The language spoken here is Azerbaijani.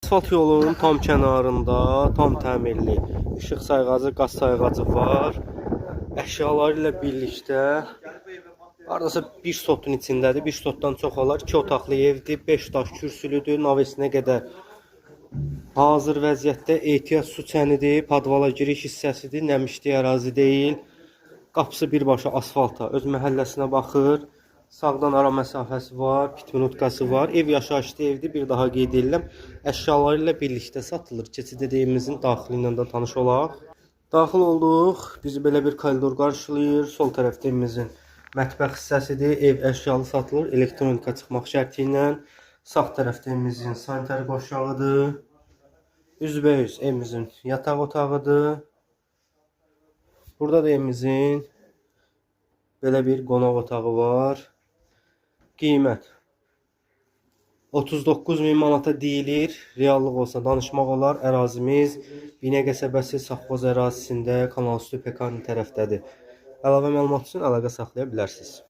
Asfalt yolunun tam kənarında, tam təmirli işıq sayğacı, qaz sayğacı var. Əşyaları ilə birlikdə hardasa bir sotun içindədir. Bir sotdan çox olar. 2 otaqlı evdir, 5 daş kürsülüdür. Navesinə qədər hazır vəziyyətdə ehtiyat su çənidir. Padvala giriş hissəsidir. Nəmişli ərazi deyil. Qapısı birbaşa asfalta, öz məhəlləsinə baxır. Sağdan ara məsafəsi var, pit minutkası var. Ev yaşayışlı evdir, bir daha qeyd edirəm. Əşyaları ilə birlikdə satılır. Keçid edəyimizin daxili ilə də tanış olaq. Daxil olduq. Bizi belə bir koridor qarşılayır. Sol tərəfdə evimizin mətbəx hissəsidir. Ev əşyalı satılır, elektronika çıxmaq şərti ilə. Sağ tərəfdə evimizin sanitar qoşağıdır. Üzbəüz evimizin yataq otağıdır. Burada da evimizin belə bir qonaq otağı var. Qiymət 39.000 manata deyilir. Reallıq olsa danışmaq olar. Ərazimiz Binə qəsəbəsi Safxoz ərazisində Kanalüstü PK-nın tərəfdədir. Əlavə məlumat üçün əlaqə saxlaya bilərsiniz.